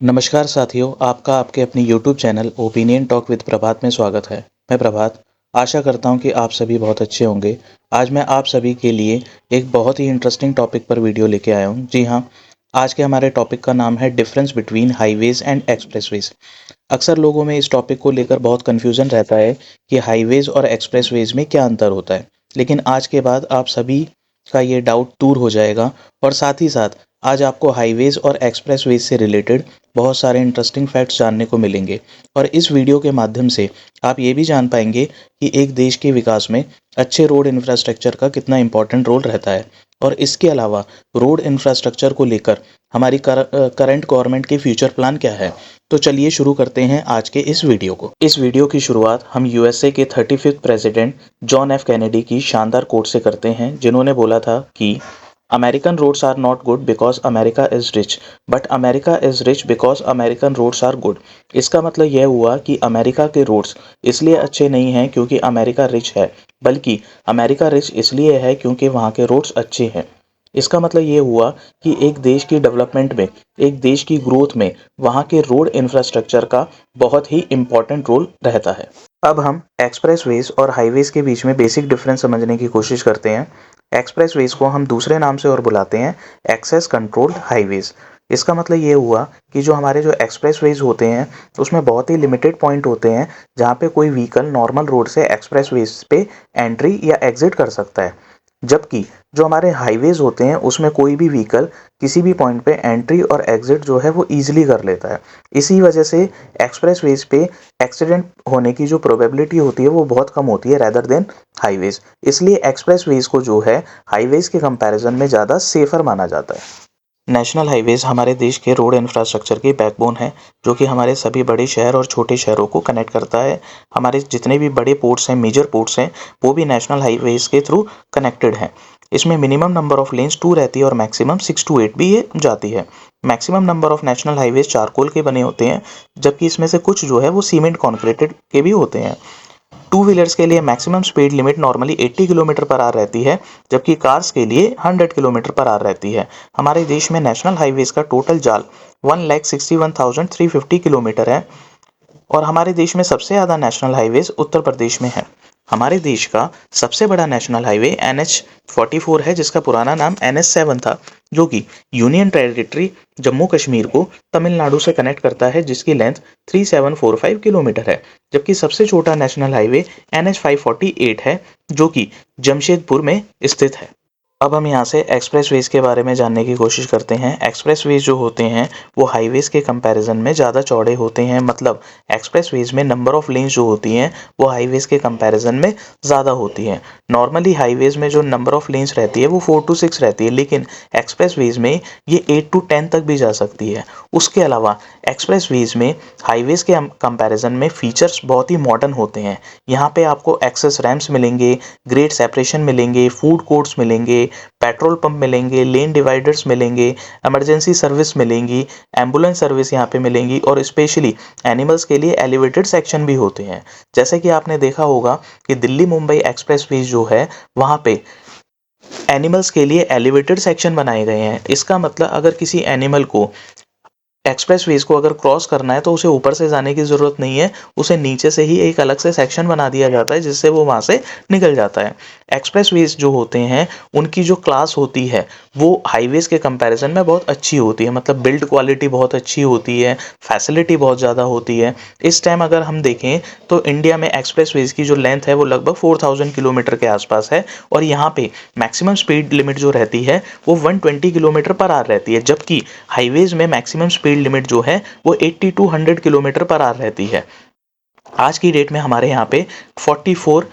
नमस्कार साथियों, आपका आपके अपनी YouTube channel opinion talk with Prabhat में स्वागत है। मैं प्रभात आशा करता हूं कि आप सभी बहुत अच्छे होंगे। आज मैं आप सभी के लिए एक बहुत ही इंटरेस्टिंग टॉपिक पर वीडियो लेके आया हूं। जी हां, आज के हमारे टॉपिक का नाम है difference between highways and expressways. अक्सर लोगों में इस टॉपिक को लेकर बहुत कन्फ्यूज़न रहता है कि हाईवेज और एक्सप्रेसवेज में क्या अंतर होता है। लेकिन आज के बाद आप सभी का ये डाउट दूर हो जाएगा और साथ ही साथ आज आपको हाईवेज और एक्सप्रेसवेज से रिलेटेड बहुत सारे इंटरेस्टिंग फैक्ट्स जानने को मिलेंगे। और इस वीडियो के माध्यम से आप ये भी जान पाएंगे कि एक देश के विकास में अच्छे रोड इंफ्रास्ट्रक्चर का कितना इंपॉर्टेंट रोल रहता है। और इसके अलावा रोड इंफ्रास्ट्रक्चर को लेकर हमारी करंट गवर्नमेंट के फ्यूचर प्लान क्या है। तो चलिए शुरू करते हैं आज के इस वीडियो को। इस वीडियो की शुरुआत हम यूएसए के 35th president John F Kennedy की शानदार कोट से करते हैं, जिन्होंने बोला था कि American roads are not good because America is rich, but America is rich because American roads are good. इसका मतलब यह हुआ कि अमेरिका के रोड्स इसलिए अच्छे नहीं हैं क्योंकि अमेरिका रिच है, बल्कि अमेरिका रिच इसलिए है क्योंकि वहाँ के रोड्स अच्छे हैं। इसका मतलब ये हुआ कि एक देश की डेवलपमेंट में, एक देश की ग्रोथ में वहाँ के रोड इंफ्रास्ट्रक्चर का बहुत ही इम्पोर्टेंट रोल रहता है। अब हम एक्सप्रेसवेज और हाईवेज के बीच में बेसिक डिफरेंस समझने की कोशिश करते हैं। एक्सप्रेसवेज को हम दूसरे नाम से और बुलाते हैं एक्सेस कंट्रोल्ड हाईवेज। इसका मतलब ये हुआ कि जो हमारे जो एक्सप्रेसवेज होते हैं उसमें बहुत ही लिमिटेड पॉइंट होते हैं जहाँ पे कोई व्हीकल नॉर्मल रोड से एक्सप्रेसवेज पे एंट्री या एग्जिट कर सकता है। जबकि जो हमारे हाईवेज होते हैं उसमें कोई भी व्हीकल किसी भी पॉइंट पे एंट्री और एग्जिट जो है वो ईजिली कर लेता है। इसी वजह से एक्सप्रेसवेज पे एक्सीडेंट होने की जो प्रोबेबिलिटी होती है वो बहुत कम होती है रेदर देन हाईवेज। इसलिए एक्सप्रेसवेज को जो है हाईवेज के कंपैरिजन में ज़्यादा सेफर माना जाता है। नेशनल हाईवेज हमारे देश के रोड इंफ्रास्ट्रक्चर की बैकबोन है, जो कि हमारे सभी बड़े शहर और छोटे शहरों को कनेक्ट करता है। हमारे जितने भी बड़े पोर्ट्स हैं, मेजर पोर्ट्स हैं, वो भी नेशनल हाईवेज के थ्रू कनेक्टेड हैं। इसमें मिनिमम नंबर ऑफ लेन्स 2 रहती है और मैक्सिमम 6 to 8 भी ये जाती है। Maximum number of national highways charcoal के बने होते हैं, जबकि इसमें से कुछ जो है वो सीमेंट कॉन्क्रीटेड के भी होते हैं। टू व्हीलर्स के लिए maximum speed limit normally 80 kilometre per hour रहती है, जबकि कार्स के लिए 100 किलोमीटर पर आवर रहती है। हमारे देश में नेशनल हाईवेज का टोटल जाल 1,61,350 किलोमीटर है और हमारे देश में सबसे ज़्यादा नेशनल हाईवेज उत्तर प्रदेश में है। हमारे देश का सबसे बड़ा नेशनल हाईवे NH44 है, जिसका पुराना नाम NH7 था, जो कि यूनियन टेरिटरी जम्मू कश्मीर को तमिलनाडु से कनेक्ट करता है, जिसकी लेंथ 3745 किलोमीटर है। जबकि सबसे छोटा नेशनल हाईवे NH548 है, जो कि जमशेदपुर में स्थित है। अब हम यहाँ से एक्सप्रेसवेज के बारे में जानने की कोशिश करते हैं। एक्सप्रेसवेज जो होते हैं वो हाईवेज के कंपैरिजन में ज़्यादा चौड़े होते हैं। मतलब एक्सप्रेसवेज में नंबर ऑफ लेन्स जो होती हैं वो हाईवेज के कंपैरिजन में ज़्यादा होती हैं। नॉर्मली हाईवेज में जो नंबर ऑफ लेन्स रहती है वो 4 to 6 रहती है, लेकिन एक्सप्रेसवेज में ये 8 to 10 तक भी जा सकती है। उसके अलावा एक्सप्रेसवेज में हाईवेज के कंपैरिजन में फीचर्स बहुत ही मॉडर्न होते हैं। यहाँ पे आपको एक्सेस रैम्प्स मिलेंगे, ग्रेड सेपरेशन मिलेंगे, फूड कोर्ट्स मिलेंगे, पेट्रोल पंप मिलेंगे, लेन डिवाइडर्स मिलेंगे, इमरजेंसी सर्विस मिलेंगी, एम्बुलेंस सर्विस यहाँ पे मिलेंगी और स्पेशली एनिमल्स के लिए एलिवेटेड सेक्शन भी होते हैं। जैसे कि आपने देखा होगा कि दिल्ली मुंबई एक्सप्रेसवे जो है वहाँ पे एनिमल्स के लिए एलिवेटेड सेक्शन बनाए गए हैं। इसका मतलब अगर किसी एनिमल को एक्सप्रेसवेज को अगर क्रॉस करना है तो उसे ऊपर से जाने की ज़रूरत नहीं है, उसे नीचे से ही एक अलग से सेक्शन बना दिया जाता है जिससे वो वहाँ से निकल जाता है। एक्सप्रेसवेज जो होते हैं उनकी जो क्लास होती है वो हाईवेज के कंपैरिजन में बहुत अच्छी होती है। मतलब बिल्ड क्वालिटी बहुत अच्छी होती है, फैसिलिटी बहुत ज़्यादा होती है। इस टाइम अगर हम देखें तो इंडिया में एक्सप्रेसवेज की जो लेंथ है वो लगभग 4000 किलोमीटर के आसपास है और यहाँ पे मैक्सिमम स्पीड लिमिट जो रहती है वो 120 किलोमीटर पर आवर रहती है, जबकि हाईवेज में मैक्सिमम स्पीड लिमिट जो है वो 80 to 100 किलोमीटर पर आवर रहती है। आज की डेट में हमारे यहाँ पे 44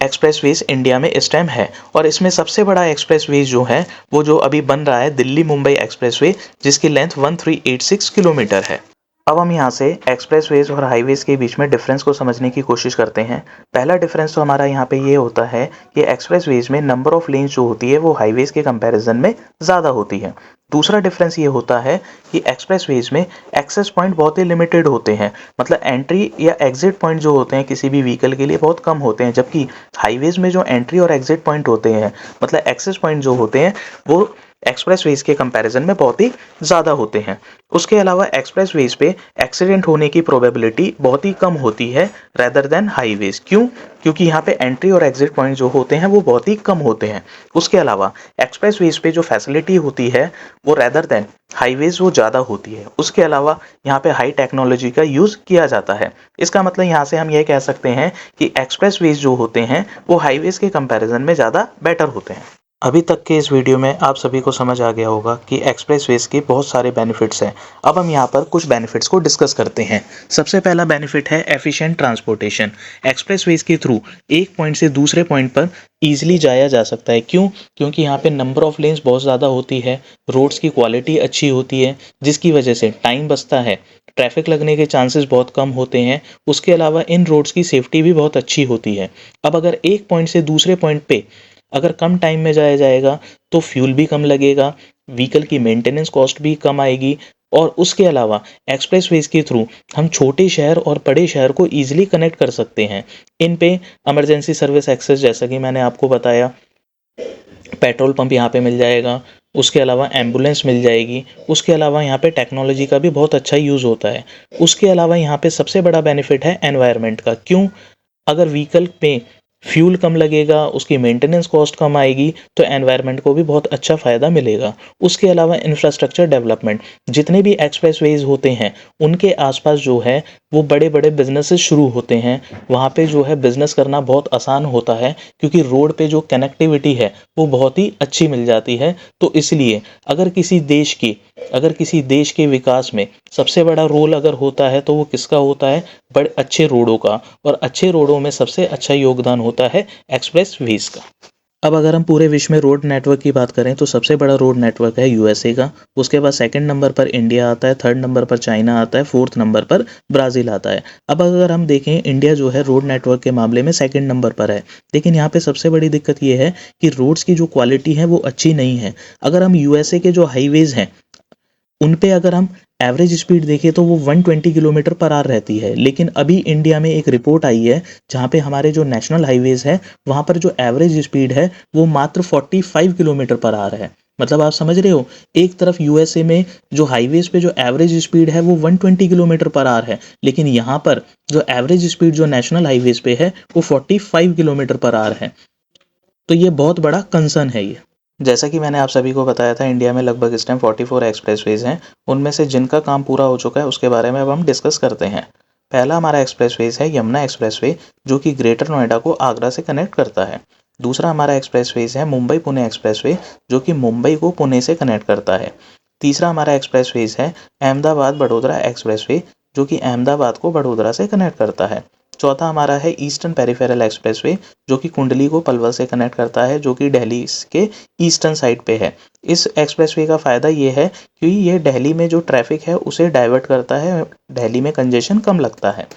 एक्सप्रेसवेज इंडिया में इस टाइम है और इसमें सबसे बड़ा एक्सप्रेसवे जो है वो जो अभी बन रहा है दिल्ली मुंबई एक्सप्रेसवे, जिसकी लेंथ 1386 किलोमीटर है। अब हम यहाँ से एक्सप्रेसवेज और हाईवेज के बीच में डिफरेंस को समझने की कोशिश करते हैं। पहला डिफरेंस तो हमारा यहाँ पे ये होता है कि एक्सप्रेसवेज में नंबर ऑफ लेन्स जो होती है वो हाईवेज के कंपैरिजन में ज़्यादा होती है। दूसरा डिफरेंस ये होता है कि एक्सप्रेसवेज में एक्सेस पॉइंट बहुत ही लिमिटेड होते हैं। मतलब एंट्री या एग्जिट पॉइंट जो होते हैं किसी भी व्हीकल के लिए बहुत कम होते हैं, जबकि हाईवेज में जो एंट्री और एग्जिट पॉइंट होते हैं, मतलब एक्सेस पॉइंट जो होते हैं वो एक्सप्रेसवेज के कंपैरिजन में बहुत ही ज़्यादा होते हैं। उसके अलावा एक्सप्रेसवेज पे एक्सीडेंट होने की प्रोबेबिलिटी बहुत ही कम होती है रेदर देन हाईवेज। क्यों? क्योंकि यहाँ पे एंट्री और एग्जिट पॉइंट जो होते हैं वो बहुत ही कम होते हैं। उसके अलावा एक्सप्रेसवेज पे जो फैसिलिटी होती है वो रेदर देन हाईवेज वो ज़्यादा होती है। उसके अलावा यहाँ पे हाई टेक्नोलॉजी का यूज़ किया जाता है। इसका मतलब यहाँ से हम ये कह सकते हैं कि एक्सप्रेसवेज जो होते हैं वो हाईवेज के कंपैरिजन में ज़्यादा बेटर होते हैं। अभी तक के इस वीडियो में आप सभी को समझ आ गया होगा कि एक्सप्रेसवेज के बहुत सारे बेनिफिट्स हैं। अब हम यहाँ पर कुछ बेनिफिट्स को डिस्कस करते हैं। सबसे पहला बेनिफिट है एफिशिएंट ट्रांसपोर्टेशन। एक्सप्रेसवेज के थ्रू एक पॉइंट से दूसरे पॉइंट पर ईजिली जाया जा सकता है। क्यों? क्योंकि यहाँ पे नंबर ऑफ लेन्स बहुत ज़्यादा होती है, रोड्स की क्वालिटी अच्छी होती है, जिसकी वजह से टाइम बचता है, ट्रैफिक लगने के चांसेस बहुत कम होते हैं। उसके अलावा इन रोड्स की सेफ्टी भी बहुत अच्छी होती है। अब अगर एक पॉइंट से दूसरे पॉइंट पे अगर कम टाइम में जाया जाएगा तो फ्यूल भी कम लगेगा, व्हीकल की मेंटेनेंस कॉस्ट भी कम आएगी और उसके अलावा एक्सप्रेसवेज के थ्रू हम छोटे शहर और बड़े शहर को ईजिली कनेक्ट कर सकते हैं। इन पे इमरजेंसी सर्विस एक्सेस, जैसा कि मैंने आपको बताया, पेट्रोल पंप यहाँ पे मिल जाएगा, उसके अलावा एम्बुलेंस मिल जाएगी, उसके अलावा यहाँ पे टेक्नोलॉजी का भी बहुत अच्छा यूज़ होता है। उसके अलावा यहाँ पे सबसे बड़ा बेनिफिट है एनवायरनमेंट का। क्यों? अगर व्हीकल पे फ्यूल कम लगेगा, उसकी मेंटेनेंस कॉस्ट कम आएगी, तो एनवायरनमेंट को भी बहुत अच्छा फ़ायदा मिलेगा। उसके अलावा इंफ्रास्ट्रक्चर डेवलपमेंट, जितने भी एक्सप्रेसवेज होते हैं उनके आसपास जो है वो बड़े बड़े बिजनेसेस शुरू होते हैं। वहाँ पे जो है बिजनेस करना बहुत आसान होता है क्योंकि रोड पे जो कनेक्टिविटी है वो बहुत ही अच्छी मिल जाती है। तो इसलिए अगर किसी देश के विकास में सबसे बड़ा रोल अगर होता है तो वो किसका होता है? बड़े अच्छे रोडों का। और अच्छे रोडों में सबसे अच्छा योगदान होता है एक्सप्रेसवेज का। अब अगर हम पूरे विश्व में रोड नेटवर्क की बात करें तो सबसे बड़ा रोड नेटवर्क है यूएसए का। उसके बाद सेकंड नंबर पर इंडिया आता है, थर्ड नंबर पर चाइना आता है, फोर्थ नंबर पर ब्राज़ील आता है। अब अगर हम देखें, इंडिया जो है रोड नेटवर्क के मामले में सेकंड नंबर पर है। लेकिन यहाँ पे सबसे बड़ी दिक्कत ये है कि रोड्स की जो क्वालिटी है वो अच्छी नहीं है। अगर हम यूएसए के जो हाईवेज हैं उन पे अगर हम एवरेज स्पीड देखें तो वो 120 किलोमीटर पर आवर रहती है। लेकिन अभी इंडिया में एक रिपोर्ट आई है जहाँ पे हमारे जो नेशनल हाईवेज है वहाँ पर जो एवरेज स्पीड है वो मात्र 45 किलोमीटर पर आवर है। मतलब आप समझ रहे हो, एक तरफ यूएसए में जो हाईवेज पे जो एवरेज स्पीड है वो 120 किलोमीटर पर आवर है, लेकिन यहाँ पर जो एवरेज स्पीड जो नेशनल हाईवेज पे है वो 45 किलोमीटर पर आवर है। तो ये बहुत बड़ा कंसर्न है ये। जैसा कि मैंने आप सभी को बताया था, इंडिया में लगभग इस टाइम 44 एक्सप्रेसवेज हैं। उनमें से जिनका काम पूरा हो चुका है उसके बारे में अब हम डिस्कस करते हैं। पहला हमारा एक्सप्रेसवेज है यमुना एक्सप्रेसवे, जो कि ग्रेटर नोएडा को आगरा से कनेक्ट करता है। दूसरा हमारा एक्सप्रेसवेज है मुंबई पुणे एक्सप्रेसवे, जो कि मुंबई को पुणे से कनेक्ट करता है। तीसरा हमारा एक्सप्रेसवेज है अहमदाबाद बड़ोदरा एक्सप्रेसवे, जो कि अहमदाबाद को बड़ोदरा से कनेक्ट करता है। चौथा हमारा है ईस्टर्न पेरिफेरल एक्सप्रेसवे, जो कि कुंडली को पलवल से कनेक्ट करता है, जो कि दिल्ली के ईस्टर्न साइड पे है। इस एक्सप्रेसवे का फ़ायदा ये है कि ये दिल्ली में जो ट्रैफिक है उसे डाइवर्ट करता है, दिल्ली में कंजेशन कम लगता है।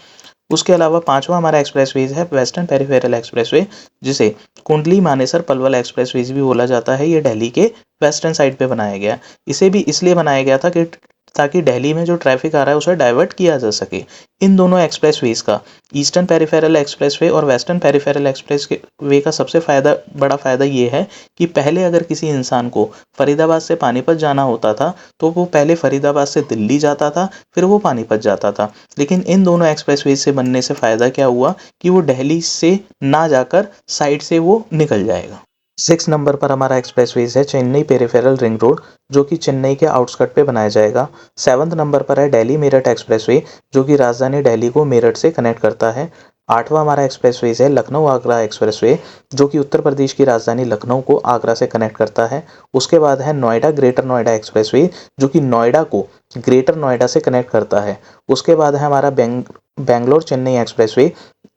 उसके अलावा पांचवा हमारा एक्सप्रेसवेज है वेस्टर्न पेरिफेरल एक्सप्रेसवे, जिसे कुंडली मानेसर पलवल एक्सप्रेसवेज भी बोला जाता है। ये दिल्ली के वेस्टर्न साइड पे बनाया गया। इसे भी इसलिए बनाया गया था कि ताकि दिल्ली में जो ट्रैफिक आ रहा है उसे डाइवर्ट किया जा सके। इन दोनों एक्सप्रेसवेज का, ईस्टर्न पेरिफेरल एक्सप्रेसवे और वेस्टर्न पेरिफेरल एक्सप्रेसवे का सबसे बड़ा फ़ायदा ये है कि पहले अगर किसी इंसान को फरीदाबाद से पानीपत जाना होता था तो वो पहले फरीदाबाद से दिल्ली जाता था, फिर वो पानीपत जाता था। लेकिन इन दोनों एक्सप्रेसवेज से बनने से फ़ायदा क्या हुआ कि वो दिल्ली से ना जाकर साइड से वो निकल जाएगा। 6 नंबर पर हमारा एक्सप्रेसवेज है चेन्नई पेरिफेरल रिंग रोड, जो कि चेन्नई के आउटस्कर्ट पे बनाया जाएगा। 7वें नंबर पर है दिल्ली मेरठ एक्सप्रेसवे, जो कि राजधानी दिल्ली को मेरठ से कनेक्ट करता है। 8वां हमारा एक्सप्रेसवेज है लखनऊ आगरा एक्सप्रेसवे, जो कि उत्तर प्रदेश की राजधानी लखनऊ को आगरा से कनेक्ट करता है। उसके बाद है नोएडा ग्रेटर नोएडा एक्सप्रेसवे, जो कि नोएडा को ग्रेटर नोएडा से कनेक्ट करता है। उसके बाद है हमारा बेंगलोर चेन्नई एक्सप्रेसवे,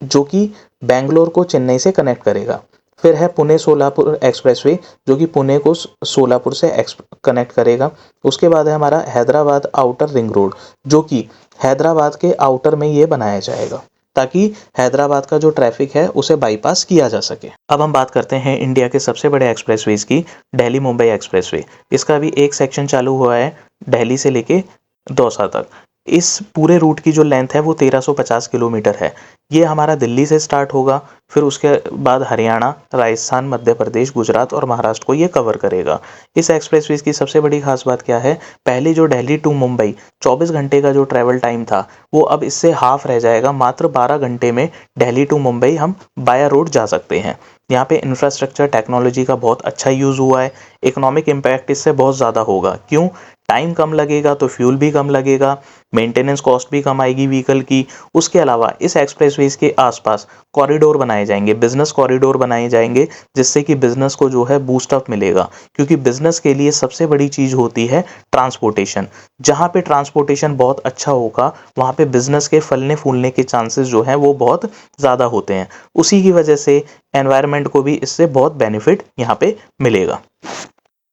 जो कि बेंगलोर को चेन्नई से कनेक्ट करेगा। फिर है पुणे सोलापुर एक्सप्रेसवे, जो कि पुणे को सोलापुर से कनेक्ट करेगा। उसके बाद है हमारा हैदराबाद आउटर रिंग रोड, जो कि हैदराबाद के आउटर में ये बनाया जाएगा ताकि हैदराबाद का जो ट्रैफिक है उसे बाईपास किया जा सके। अब हम बात करते हैं इंडिया के सबसे बड़े एक्सप्रेसवेज की, दिल्ली मुंबई एक्सप्रेसवे। इसका भी एक सेक्शन चालू हुआ है दिल्ली से लेके दौसा तक। इस पूरे रूट की जो लेंथ है वो 1350 किलोमीटर है। ये हमारा दिल्ली से स्टार्ट होगा, फिर उसके बाद हरियाणा, राजस्थान, मध्य प्रदेश, गुजरात और महाराष्ट्र को ये कवर करेगा। इस एक्सप्रेसवे की सबसे बड़ी खास बात क्या है, पहले जो दिल्ली टू मुंबई 24 घंटे का जो ट्रैवल टाइम था वो अब इससे हाफ रह जाएगा, मात्र 12 घंटे में दिल्ली टू मुंबई हम बाया रोड जा सकते हैं। यहाँ पे इंफ्रास्ट्रक्चर टेक्नोलॉजी का बहुत अच्छा यूज़ हुआ है। इकोनॉमिक इम्पैक्ट इससे बहुत ज़्यादा होगा। क्यों? टाइम कम लगेगा तो फ्यूल भी कम लगेगा, मेंटेनेंस कॉस्ट भी कम आएगी व्हीकल की। उसके अलावा इस एक्सप्रेसवेज के आसपास कॉरिडोर बनाए जाएंगे, बिजनेस कॉरिडोर बनाए जाएंगे, जिससे कि बिजनेस को जो है बूस्ट अप मिलेगा। क्योंकि बिजनेस के लिए सबसे बड़ी चीज़ होती है ट्रांसपोर्टेशन। जहाँ पे ट्रांसपोर्टेशन बहुत अच्छा होगा वहाँ पे बिजनेस के फलने फूलने के चांसेस जो हैं वो बहुत ज़्यादा होते हैं। उसी की वजह से एनवायरनमेंट को भी इससे बहुत बेनिफिट यहाँ पे मिलेगा।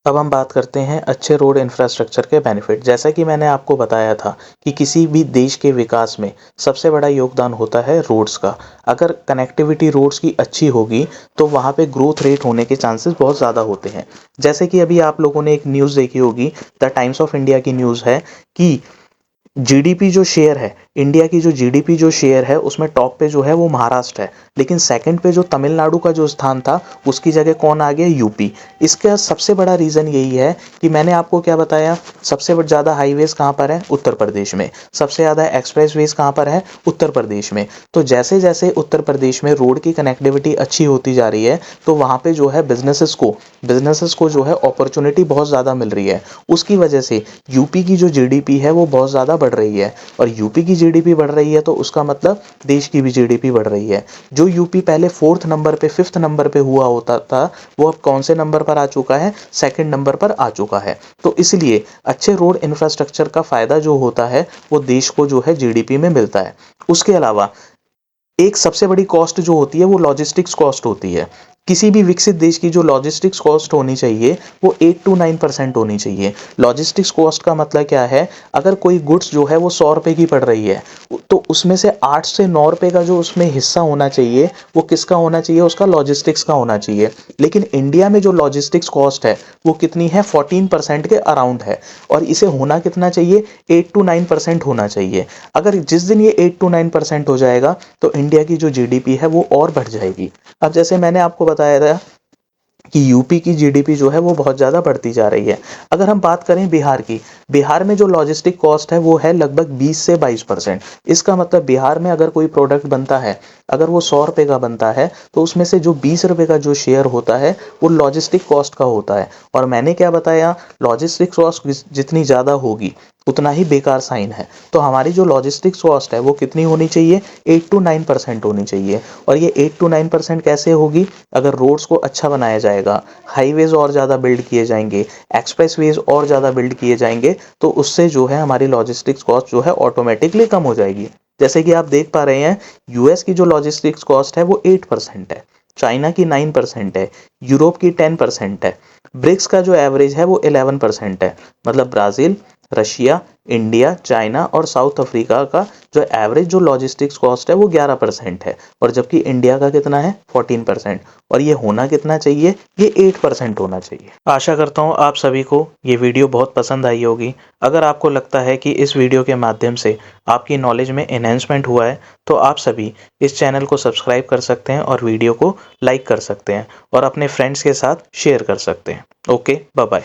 अब हम बात करते हैं अच्छे रोड इंफ्रास्ट्रक्चर के बेनिफिट। जैसा कि मैंने आपको बताया था कि किसी भी देश के विकास में सबसे बड़ा योगदान होता है रोड्स का। अगर कनेक्टिविटी रोड्स की अच्छी होगी तो वहाँ पे ग्रोथ रेट होने के चांसेस बहुत ज़्यादा होते हैं। जैसे कि अभी आप लोगों ने एक न्यूज़ देखी होगी, द टाइम्स ऑफ इंडिया की न्यूज़ है कि जीडीपी जो शेयर है, इंडिया की जो जीडीपी जो शेयर है उसमें टॉप पे जो है वो महाराष्ट्र है, लेकिन सेकंड पे जो तमिलनाडु का जो स्थान था उसकी जगह कौन आ गया? यूपी। इसका सबसे बड़ा रीज़न यही है कि मैंने आपको क्या बताया, सबसे ज़्यादा हाईवेज कहाँ पर है? उत्तर प्रदेश में। सबसे ज़्यादा एक्सप्रेसवेज कहाँ पर है? उत्तर प्रदेश में। तो जैसे जैसे उत्तर प्रदेश में रोड की कनेक्टिविटी अच्छी होती जा रही है तो वहाँ पे जो है बिजनेसेस को जो है अपॉर्चुनिटी बहुत ज़्यादा मिल रही है। उसकी वजह से यूपी की जो जीडीपी है वो बहुत ज़्यादा बढ़ रही है, और यूपी की जीडीपी बढ़ रही है तो उसका मतलब देश की भी जीडीपी बढ़ रही है। जो यूपी पहले 4th नंबर पे 5th नंबर पे हुआ होता था वो अब कौन से नंबर पर आ चुका है? 2nd नंबर पर आ चुका है। तो इसलिए अच्छे रोड इंफ्रास्ट्रक्चर का फायदा जो होता है वो देश को जो है जीडीपी में मिलता है। उसके अलावा एक सबसे बड़ी कॉस्ट जो होती है वो लॉजिस्टिक्स कॉस्ट होती है। किसी भी विकसित देश की जो लॉजिस्टिक्स कॉस्ट होनी चाहिए वो 8 to 9% होनी चाहिए। लॉजिस्टिक्स कॉस्ट का मतलब क्या है, अगर कोई गुड्स जो है वो 100 रुपए की पड़ रही है तो उसमें से 8 से 9 रुपए का जो उसमें हिस्सा होना चाहिए वो किसका होना चाहिए? उसका लॉजिस्टिक्स का होना चाहिए। लेकिन इंडिया में जो लॉजिस्टिक्स कॉस्ट है वो कितनी है? 14% के अराउंड है, और इसे होना कितना चाहिए? 8 to 9% होना चाहिए। अगर जिस दिन ये 8 to 9% हो जाएगा तो इंडिया की जो जीडीपी है वो और बढ़ जाएगी। अब जैसे मैंने आपको बताया था कि यूपी की जीडीपी जो है वो बहुत ज़्यादा बढ़ती जा रही है। अगर हम बात करें बिहार की, बिहार में जो लॉजिस्टिक कॉस्ट है वो है लगभग 20 से 22%। इसका मतलब बिहार में अगर कोई प्रोडक्ट बनता है, अगर वो 100 रुपये का बनता है तो उसमें से जो 20 रुपये का जो शेयर होता है वो लॉजिस्टिक कॉस्ट का होता है। और मैंने क्या बताया, लॉजिस्टिक कॉस्ट जितनी ज़्यादा होगी उतना ही बेकार साइन है। तो हमारी जो लॉजिस्टिक्स कॉस्ट है वो कितनी होनी चाहिए? 8 to 9% होनी चाहिए। और ये 8 to 9% कैसे होगी? अगर रोड्स को अच्छा बनाया जाएगा, हाईवेज और ज़्यादा बिल्ड किए जाएंगे, एक्सप्रेसवेज और ज़्यादा बिल्ड किए जाएंगे, तो उससे जो है हमारी लॉजिस्टिक्स कॉस्ट जो है ऑटोमेटिकली कम हो जाएगी। जैसे कि आप देख पा रहे हैं, यूएस की जो लॉजिस्टिक्स कॉस्ट है वो 8% है, चाइना की 9% है, यूरोप की 10% है, ब्रिक्स का जो एवरेज है वो 11% है। मतलब ब्राज़ील, रशिया, इंडिया, चाइना और साउथ अफ्रीका का जो एवरेज जो लॉजिस्टिक्स कॉस्ट है वो 11% है, और जबकि इंडिया का कितना है? 14%। और ये होना कितना चाहिए? ये 8% होना चाहिए। आशा करता हूँ आप सभी को ये वीडियो बहुत पसंद आई होगी। अगर आपको लगता है कि इस वीडियो के माध्यम से आपकी नॉलेज में एनहेंसमेंट हुआ है तो आप सभी इस चैनल को सब्सक्राइब कर सकते हैं और वीडियो को लाइक कर सकते हैं और अपने फ्रेंड्स के साथ शेयर कर सकते हैं। Okay, bye bye.